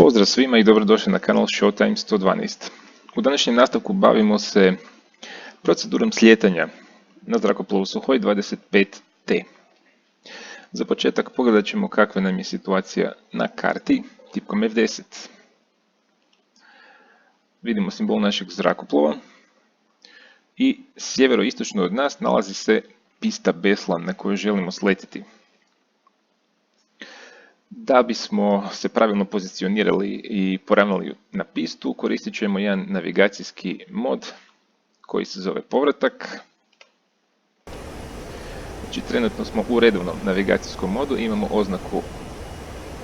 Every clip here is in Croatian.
Pozdrav svima i dobrodošli na kanal Showtime 112. U današnjem nastavku bavimo se procedurom slijetanja na zrakoplovu Suhoi 25T. Za početak pogledat ćemo kakva nam je situacija na karti tipkom F10. Vidimo simbol našeg zrakoplova i sjeveroistočno od nas nalazi se pista Beslan na kojoj želimo sletiti. Da bismo se pravilno pozicionirali i poravnali na pistu, koristit ćemo jedan navigacijski mod koji se zove povratak. Znači, trenutno smo u redovnom navigacijskom modu, imamo oznaku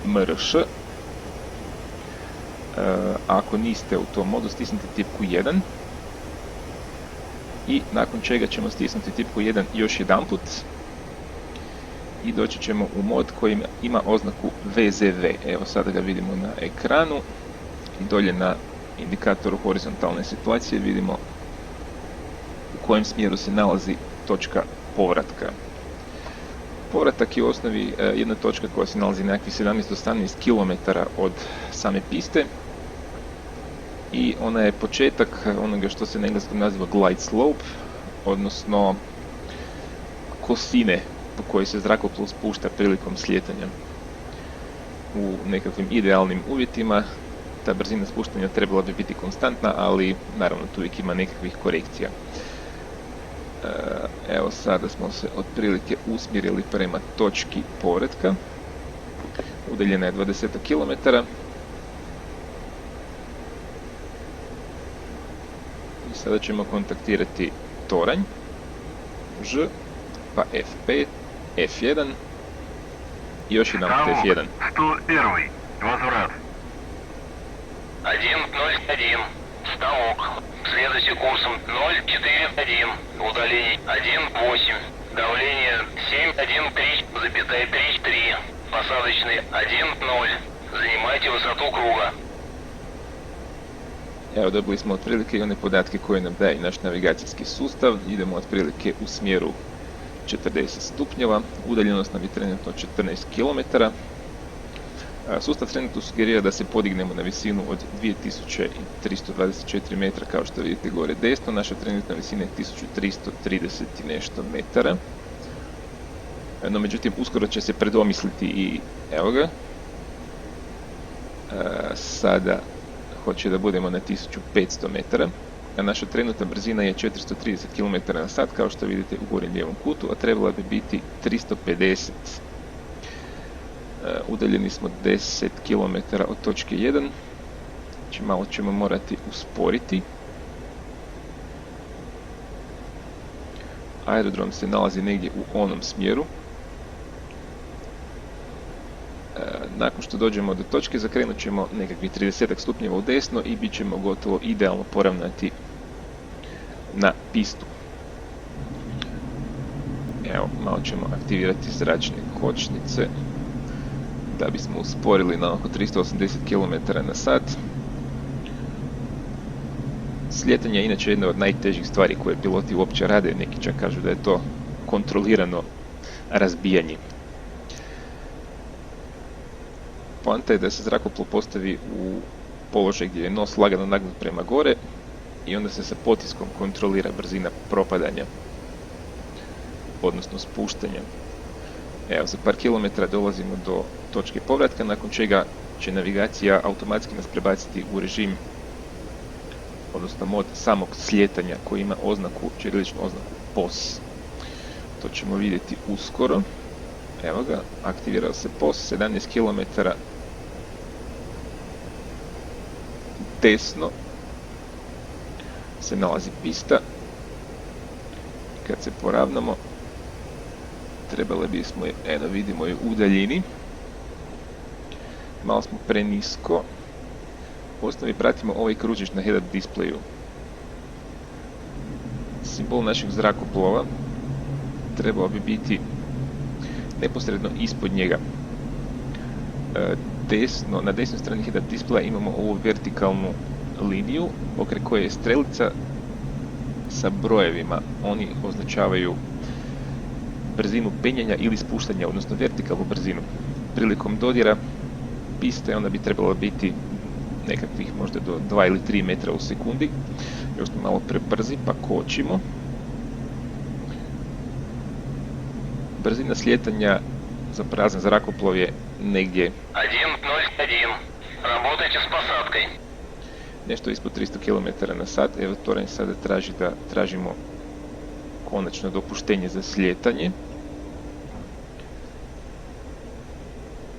MRŠ. Ako niste u tom modu, stisnite tipku 1 i nakon čega ćemo stisnuti tipku 1 još jedanput i doći ćemo u mod koji ima oznaku VZV. Evo sada ga vidimo na ekranu i dolje na indikatoru horizontalne situacije vidimo u kojem smjeru se nalazi točka povratka. Povratak je u osnovi jedna točka koja se nalazi nekakvih 17 do 18 km od same piste i ona je početak onoga što se na engleskom naziva glide slope, odnosno kosine po kojoj se zrakoplov spušta prilikom slijetanja. U nekakvim idealnim uvjetima ta brzina spuštanja trebala bi biti konstantna, ali naravno tu uvijek ima nekakvih korekcija. Evo sada smo se otprilike usmjerili prema točki povratka. Udaljena je 20 km. I sada ćemo kontaktirati toranj, Ž, pa F5, F1 i još jedan F1. 101. Возврат. 101. Ставок. Следуйте курсом 041. Удаление 1,8. Давление 713,33. Посадочный 1,0. Занимайте высоту круга. Evo, dobili smo otprilike one podatke koje nam daje naš navigacijski sustav. Idemo otprilike u smjeru 40 stupnjeva, udaljenost nam je trenutno 14 km. Sustav trenutno sugerira da se podignemo na visinu od 2324 metra, kao što vidite gore desno. Naša trenutna visina je 1330 i nešto metara. No međutim, uskoro će se predomisliti i evo ga. Sada hoće da budemo na 1500 metara. A naša trenutna brzina je 430 km/h, kao što vidite u gornjem lijevom kutu, a trebala bi biti 350. Udaljeni smo 10 km od točke 1, znači malo ćemo morati usporiti. Aerodrom se nalazi negdje u onom smjeru. Nakon što dođemo do točke, zakrenut ćemo nekakvih 30 stupnjeva u desno i bit ćemo gotovo idealno poravnati na pistu. Evo, malo ćemo aktivirati zračne kočnice da bismo usporili na oko 380 km/h. Slijetanje je inače jedna od najtežih stvari koje piloti uopće rade, neki čak kažu da je to kontrolirano razbijanje. Poanta je da se zrakoplov postavi u položaj gdje je nos lagano nagnut prema gore i onda se sa potiskom kontrolira brzina propadanja, odnosno spuštanja. Evo, za par kilometara dolazimo do točke povratka, nakon čega će navigacija automatski nas prebaciti u režim, odnosno mod samog slijetanja koji ima oznaku, ćiriličnu oznaku POS. To ćemo vidjeti uskoro. Evo ga, aktivirao se POS, 17 km desno se nalazi pista. Kad se poravnamo, trebali bismo je, eno vidimo je u daljini. Malo smo prenisko. U osnovi pratimo ovaj kružić na head-up displeju. Simbol našeg zrakoplova trebao bi biti neposredno ispod njega. Na desnoj strani head-up displeja imamo ovu vertikalnu liniju pokraj koje je strelica sa brojevima. Oni označavaju brzinu penjanja ili spuštanja, odnosno vertikalnu brzinu. Prilikom dodira piste onda bi trebalo biti nekakvih možda do 2 ili 3 metra u sekundi. Još smo malo prebrzi pa kočimo. Brzina slijetanja za prazan zrakoplov je negdje 101. Работайте с посадкой. nešto ispod 300 km na sat. Evo Toranj sada traži da tražimo konačno dopuštenje za slijetanje.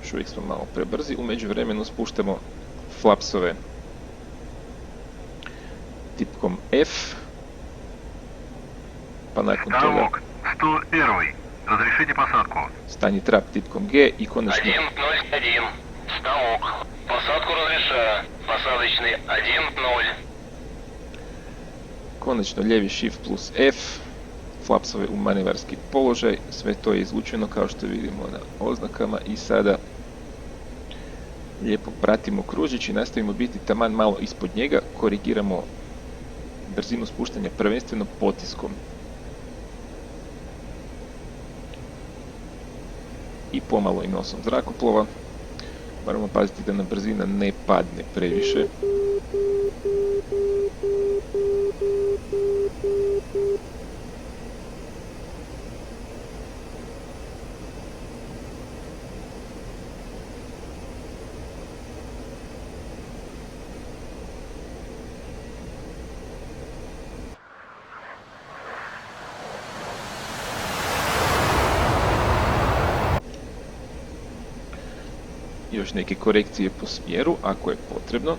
Još uvijek smo malo prebrzi. U međuvremenu spuštamo flapsove tipkom F. Pa nakon toga Ставок 101. Разрешите посадку. stanje trap tipkom G i konačno 101. Ставок. Посадку разрешаю. Посадочный 1-0. konačno lijevi shift plus F, flapsove u manevarski položaj, sve to je izvučeno kao što vidimo na oznakama i sada lijepo pratimo kružić i nastavimo biti taman malo ispod njega, korigiramo brzinu spuštanja prvenstveno potiskom. I pomalo i nosom zrakoplova. Moramo paziti da nam brzina ne padne previše. Još neke korekcije po smjeru, ako je potrebno.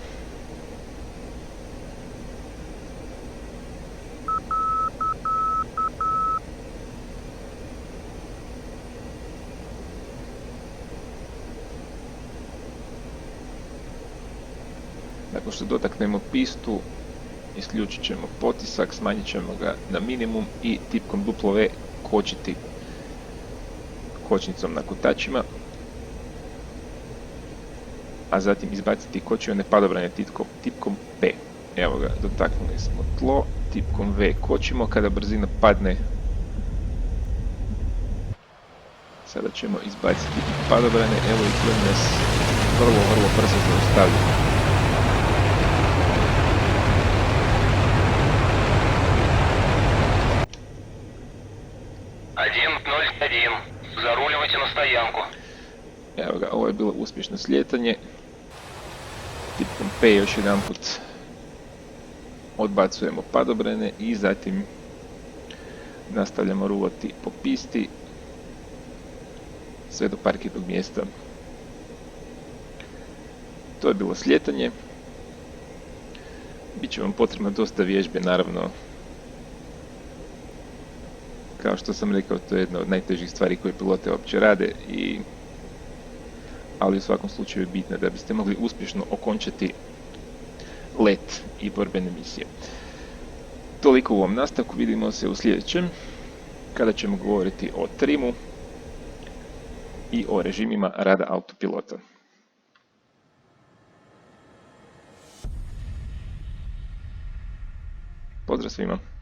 Nakon što dotaknemo pistu, isključit ćemo potisak, smanjit ćemo ga na minimum i tipkom W kočiti kočnicom na kotačima, a zatim izbaciti kočione padobrane tipkom P. Evo ga, dotaknuli smo tlo, tipkom V kočimo, kada brzina padne, sada ćemo izbaciti padobrane, evo i tu nas vrlo brzo zaustavljamo. Заруливайте на стоянку. Evo ga, ovo je bilo uspješno slijetanje. Tipkom P još jedan put odbacujemo padobrane i zatim nastavljamo ruvati po pisti sve do parkirnog mjesta. To je bilo slijetanje. Biće vam potrebno dosta vježbe, naravno. Kao što sam rekao, to je jedna od najtežih stvari koje pilote uopće rade, ali u svakom slučaju je bitno da biste mogli uspješno okončati let i borbene misije. Toliko u ovom nastavku, vidimo se u sljedećem, kada ćemo govoriti o trimu i o režimima rada autopilota. Pozdrav svima!